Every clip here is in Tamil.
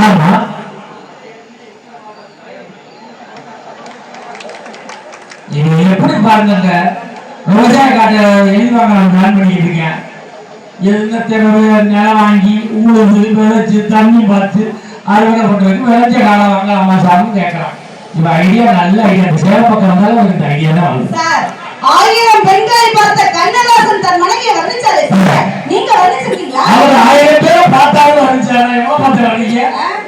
ஆமா இது எப்படி பாருங்க விவசாய காட்டை எழுதிவாங்க நான் பிளான் பண்ணிட்டு இருக்கேன். நிலம் வாங்கி ஊழல் விளைச்சு தண்ணி பார்த்து அறுவடை பண்றதுக்கு விளைச்ச காலம் வாங்கலாமா சார்னு கேட்கறான். இப்ப ஐடியா நல்ல ஐடியா சேவை பக்கம் வந்தாலும் எனக்கு ஐடியா தான் வருது. 1000 பெண்களை பார்த்த கண்ணதாசன் தன் மனைவியை வர்ணிச்சாரு. நீங்க வர்ணிச்சிருக்கீங்களா? அவர் 1000 பேரை பார்த்தாலும் வர்ணிச்சாரு. எவ்வளவு பார்த்து வர்ணிக்க?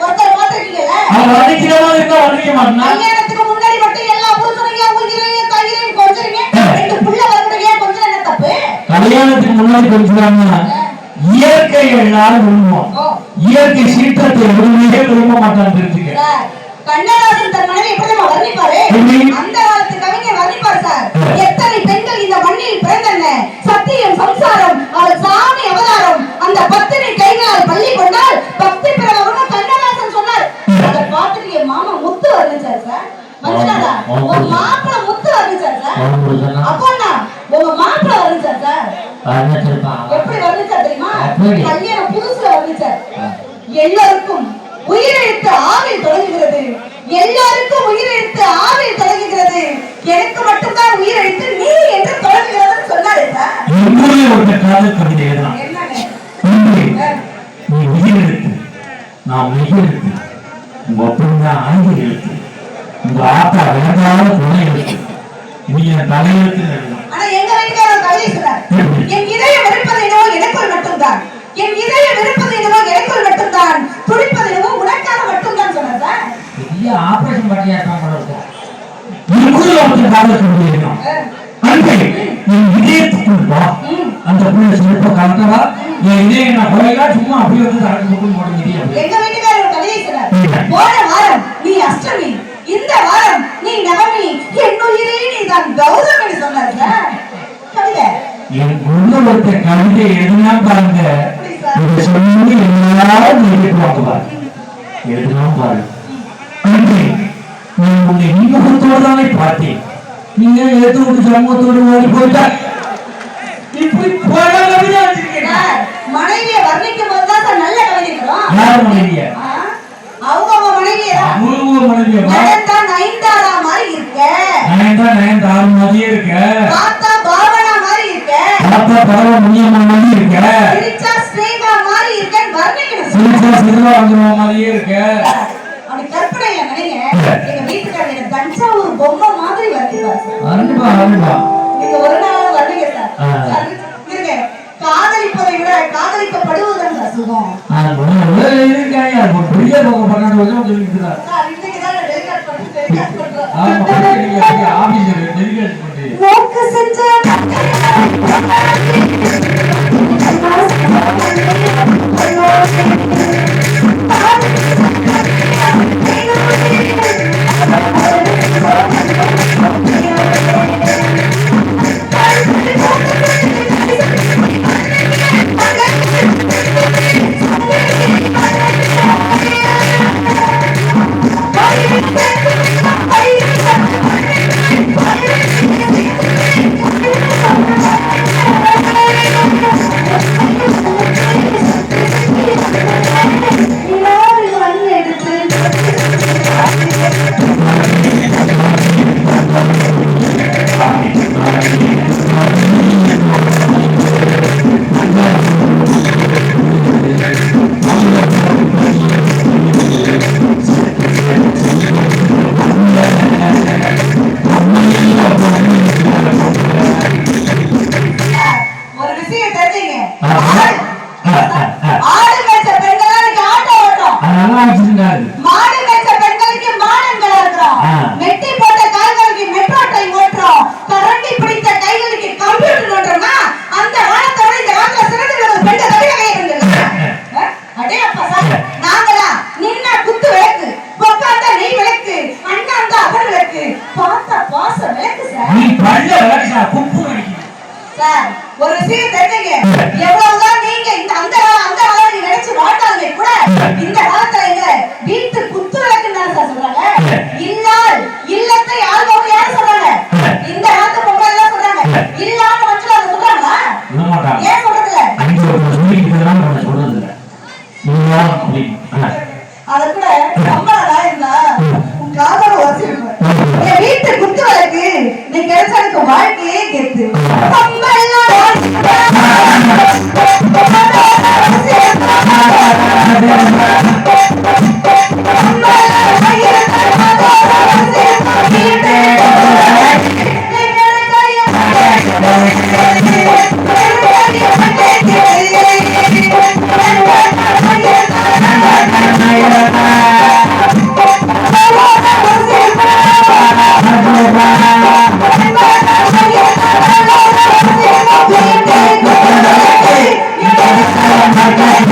ஒருத்தர் பார்த்திருக்கீங்களா? அவர் வர்ணிக்கிறவங்க இருந்தா வர்ணிக்க மாட்டேனா? கல்யாணத்துக்கு முன்னாடி மட்டும் எல்லா புருஷனையும் உயிரையும் கையிலையும் கொஞ்சறீங்க. 2 புள்ள வரதுக்கு கொஞ்சம் என்ன தப்பு? கல்யாணத்துக்கு முன்னாடி கொஞ்சறாங்க. இயற்கை எல்லாரும் விரும்புவோம். இயற்கை சீற்றத்தை விரும்பியே விரும்ப மாட்டான்னு தெரிஞ்சுக்க. கண்ணதாசன் தன் மனைவி எப்படி வர்ணிப்பாரு? அந்த காலத்து கவிஞர் வர்ணிப்பார் சார். எத்தனை பெண்கள் இந்த மண்ணில் பிறந்தன, சத்தியம் சம்சாரம் அவள் சாமி அவதாரம், அந்த பத்தினி கைகளால் பள்ளி கொண்டால் பக்தி பிறவங்க கண்ணதாசன் சொன்னார். அதை பார்த்துட்டு என் மாமா முத்து வர்ணிச்சார் சார். மஞ்சளாதா உங்க மாப்பிள முத்து வர்ணிச்சார் சார். அப்போனா உங்க மாப்பிள வர்ணிச்சார் சார். எப்படி வர்ணிச்சார் தெரியுமா? கல்யாணம் புதுசுல வர்ணிச்சார். எல்லாருக்கும் உயிரெழுத்து ஆவில் தொடங்குகிறது, எல்லாருக்கும் உயிரெழுத்து ஆவில் தொடங்குகிறது, எனக்கு மட்டும்தான் உயிரெழுத்து நீ என்று தொடங்குகிறது சொன்னாரு சார். ஒரு காதல் கவிதை எழுதலாம். நீ உயிரெழுத்து, நான் உயிரெழுத்து, உங்க அப்பா ஆங்கில எழுத்து, உங்க ஆத்தா வேண்டாத துணை எழுத்து, நீங்க தலையெழுத்து எழுதலாம். ஆனா எங்க வீட்டுக்காரர் கவிதை சொன்னார். என் இதயம் வெறுப்பது என்னவோ எனக்குள் மட்டும்தான், என் இதயம் வெறுப்பது என்னவோ எனக்குள் மட்டும்தான், துடிப்பது என்னவோ உனக்காக மட்டும்தான் சொன்னார் சார். பெரிய ஆபரேஷன் பண்ணியா இருக்காங்க. இதுக்குள்ள ஒரு காதல் கவிதை எழுதலாம். அன்பே என் இதயத்துக்குள் வா, அந்த புள்ள சிறப்பு கலந்தவா, என் இதயம் நான் கொலையா சும்மா அப்படியே வந்து தரத்துக்குள் போடுங்க. எங்க வீட்டுக்காரர் கவிதை சொன்னார். போன வாரம் நீ அஷ்டமி, இந்த வாரம் நீ நவமி, என் உயிரே நீ தான் கௌதமி சொன்னார் சார். கவிதை என் உள்ள ஒருத்த கவிதை எழுதினா பாருங்க, இதை சொல்லி எல்லாரும் எழுதிடுவாங்க பாருங்க, எழுதினா பாருங்க. அன்பே நான் உங்களை இன்பத்தோடு தானே பார்த்தேன், நீங்க எழுத்து சமூகத்தோடு ஓடி போயிட்டா இப்படி போட கவிதை வச்சிருக்கீங்க. மனைவியை வர்ணிக்கும் போதுதான் சார் நல்ல கவிதை வரும். யார் மனைவிய? அவங்க மனைவியை நயன்தாரா மாதிரி இருக்க, நயன்தாரா மாதிரியே இருக்க, பார்த்தா பாவனா மாதிரி இருக்க, பார்த்தா பரவ முனியம்மா மாதிரி இருக்க, சிரிச்சா ஸ்ரீகா மாதிரி இருக்கன்னு வர்ணிக்கணும். சிரிச்சா சிறுவாங்கம்மா மாதிரியே இருக்க. அப்படி கற்பனையில நினைங்க. எங்க வீட்டுக்காரர் எனக்கு தஞ்சாவூர் பொம்மை மாதிரி வர்ணிப்பார் சார். அரும்பா நீங்க ஒரு நாள் வர்ணிங்க சார். இருங்க, காதலிப்பதை விட காதலிக்கப்படுவதுதான் சார் சுகம். பெரிய பன்னெண்டு வருஷம் சொல்லிக்கிறார்.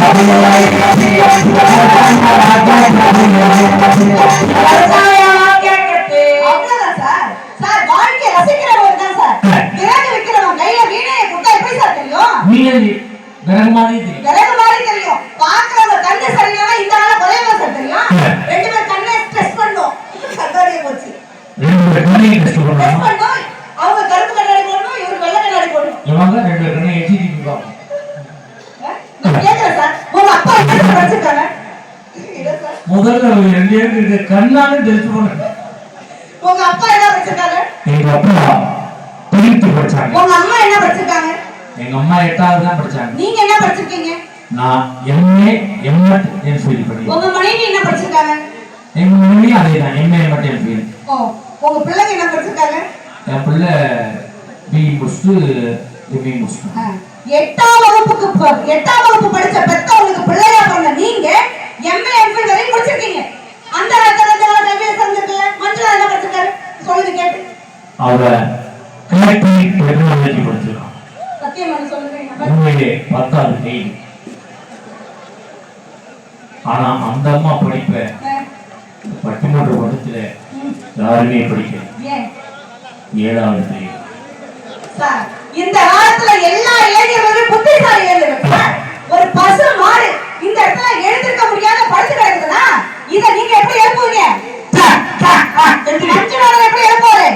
அவ்வளவுதான் சார். சார், வாழ்க்கையை ரசிக்கிறவங்க தான் சார். விறகு விக்கிறவன் கையில வீணையை கொடுத்தா எப்படி சார் தெரியும்? விறகு மாதிரி தெரியும். பாக்குறவங்க கண்ணு சரியில்லைன்னா இந்த ஆள குறைவா சார் தெரியும். ரெண்டு பேர் கண்ணை டெஸ்ட் பண்ணோம். கண்ணாடியை போச்சு. டெஸ்ட் பண்ணோம். அவங்க கருப்பு கண்ணாடி போடணும், இவரு வெள்ளை கண்ணாடி போடணும். நான் கேக்குறேன் சார், உங்க அப்பா என்ன படிச்சிருக்காங்க? இல்ல சார். முதல்ல கண்ணால டெஸ்ட் பண்ண உங்க அப்பா என்ன படிச்சிருக்காங்க? எங்க அப்பா 10th படிச்சாங்க. உங்க அம்மா என்ன படிச்சிருக்காங்க? எங்க அம்மா 8வது தான் படிச்சாங்க. நீங்க என்ன படிச்சிருக்கீங்க? நான் MA MAT MPhil படிச்சேன். உங்க மனைவி என்ன படிச்சிருக்காங்க? எங்க மனைவி அதேதான் MA MAT MPhil. ஓ, உங்க பிள்ளைங்க என்ன படிச்சிருக்காங்க? என் பிள்ளை BE முடிச்சுட்டு MA முடிச்சுட்டு. 8ஆம் வகுப்பு படிச்ச பெத்தவங்களுக்கு பிள்ளையா பிறந்த நீங்க MA MPhil வரையும் முடிச்சிருக்கீங்க. அந்த காலத்துல கல்வியை சந்திக்கல. மஞ்சள் என்ன படிச்சிருக்காரு? சொல்லுங்க கேட்டு. அவ எலக்ட்ரிக் டெக்னாலஜி படிச்சிருக்கான். சத்தியமா சொல்லுங்க. உண்மையிலே 10வது ஃபெயில். ஆனா அந்த அம்மா படிப்ப பட்டிமன்ற படத்துல யாருமே படிக்கல. ஏன்? 7வது ஃபெயில். சார், இந்த காலத்துல எல்லா இளைஞர்களும் புத்திசாலி இளைஞர்கள் சார். ஒரு பசு மாடு இந்த இடத்துல எழுந்திருக்க முடியாத படுத்து கிடக்குதுன்னா இத நீங்க எப்படி எழுப்புவீங்க? எப்படி எழுப்புவாரு?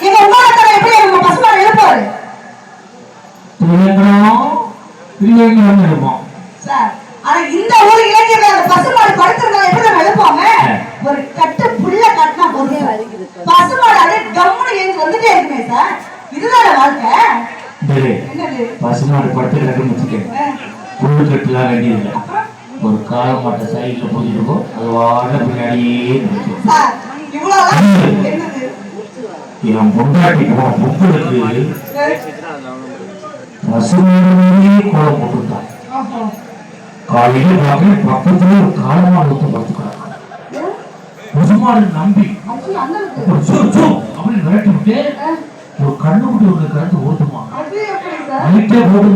எங்க உமாரத்தனை எப்படி நம்ம பசு மாடு எழுப்புவாரு? சார், ஆனா இந்த ஊர் இளைஞர்கள் அந்த பசு மாடு படுத்திருந்தா எப்படி நம்ம எழுப்புவாங்க? ஒரு கட்டு புல்ல கட்டினா போதும், பசு மாடு அப்படியே கம்முன்னு எழுந்து வந்துட்டே இருக்குமே சார். இதுதான வாழ்க்கை? என்னது? பசுமாடு படுத்து கிடக்கு புல்லு கட்டுலாம் வேண்டியதில்லை. ஒரு காலமாட்ட சைட்ல போயிருக்கோம், அது வாழ பின்னாடியே சார், இவ்வளவு என்னது? என் பொண்டாட்டி போன பொங்கலுக்கு பசுமாடு கோலம் போட்டுருந்தான். காலையில பக்கத்துல ஒரு காலமாடு ஊத்த படுத்துக்கிறாங்க. பசுமாடு நம்பி அப்படின்னு விரட்டி விட்டு ஒரு கண்ணுக்குட்டி ஒரு கருத்து ஓட்டுமா வீட்டே போட்டு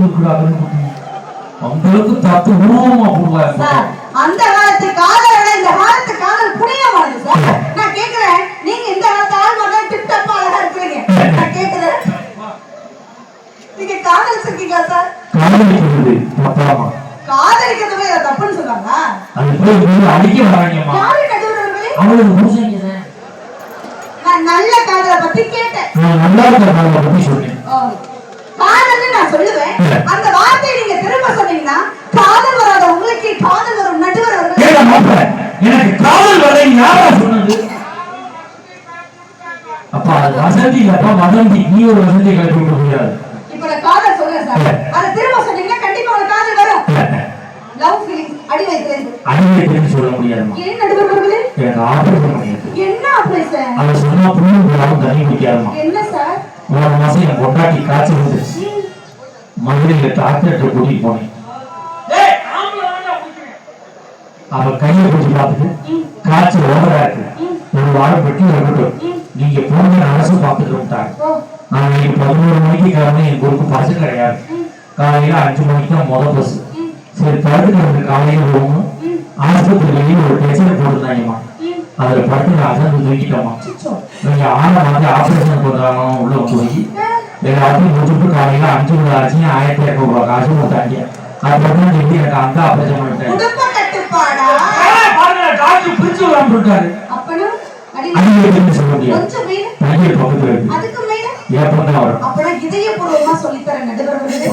அவங்களுக்கு தத்து உருவமா போடுவாங்க. அந்த காலத்து காதல் இந்த காலத்து காதல் புனிதமானது சார். நான் கேக்குறேன், நீங்க இந்த காலத்து ஆள் மகன் டிப்டாப்பா அழகா இருக்கீங்க. நான் கேக்குறேன், நீங்க காதலிச்சிருக்கீங்களா சார்? காதலிக்கிறது தப்பாமா? காதலிக்கிறதுமே தப்புன்னு சொல்றாங்க. அது போய் அடிக்க வராங்கம்மா. யாரு நடுவர்களே? அவங்களுக்கு புரிஞ்சீங்க. நான் நல்ல காதலை பத்தி கேட்டேன். நான் நல்லா காதலை பத்தி சொன்னேன். காதல்னு நான் சொல்லுவேன். அந்த வார்த்தையை நீங்க திரும்ப சொன்னீங்கன்னா காதல் வராத உங்களுக்கு காதல் வரும். நடுவர் அவர்கள் எனக்கு காதல் வரை யாரா சொன்னது? அப்பா அது வசந்தி இல்லப்பா, வதந்தி. நீ ஒரு வசந்தி கலப்பி விட முடியாது. இப்ப நான் காதல் சொல்றேன் சார், அதை திரும்ப சொன்னீங்கன்னா கண்டிப்பா ஒரு காதல் வரும். லவ் ஃபீலிங் அடி வைக்கிறேன் சொல்ல முடியாது. ஏன் நடுவர் அவர்களே? எனக்கு ஆபரேஷன் பண்ணிருக்கு. என்ன ஆபரேஷன்? அவ சொன்னா புண்ணு தண்ணி குடிக்காதமா. என்ன சார்? ஒரு மாசம் என் பொண்டாட்டி காய்ச்சல் வந்துருச்சு. மதுரையில டாக்டர்கிட்ட கூட்டிட்டு போனேன். அவ கையை பிடிச்சி பார்த்துட்டு காய்ச்சல் ஓவரா இருக்கு, ஒரு வாரம் பெட்டி இருக்கட்டும், நீங்க போன அரசு பார்த்துட்டு விட்டாங்க. நான் இன்னைக்கு 11 மணிக்கு கிளம்பி என் குரூப்பு பஸ் கிடையாது. காலையில 5 மணிக்கு தான் முத பஸ். சரி படுத்துட்டு காலையில போகணும். ஆஸ்பத்திரியிலேயே ஒரு டெஸ்ட் போட்டுருந்தாங்கம்மா. அதுல படுத்து நான் அசந்து தூக்கிட்டோமா. நீங்க ஆளை வந்து ஆபரேஷன் பண்றாங்க உள்ள போய் எல்லாத்தையும் முடிச்சுட்டு காலையில 5 மணி ஆச்சு. 1200 ரூபாய் காசு கொடுத்தாங்க. அதுக்கப்புறம் சொல்லி எனக்கு அந்த ஆபரேஷன் பண்ணிட்டேன். டாக்டர் பிரிச்சு விடாம இருக்காரு. அடிக்கடி சொல்ல முடியாது. பையன் பக்கத்துல இருக்கு. அதுக்கு மேல ஏப்பம் தான் வரும். அப்ப இதயபூர்வமா சொல்லித்தரேன் நடுவர்களே.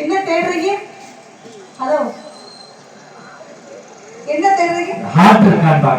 என்ன தேடுறீங்க? ஹலோ, என்ன தேடுறீங்க? ஹார்ட் இருக்கான்னு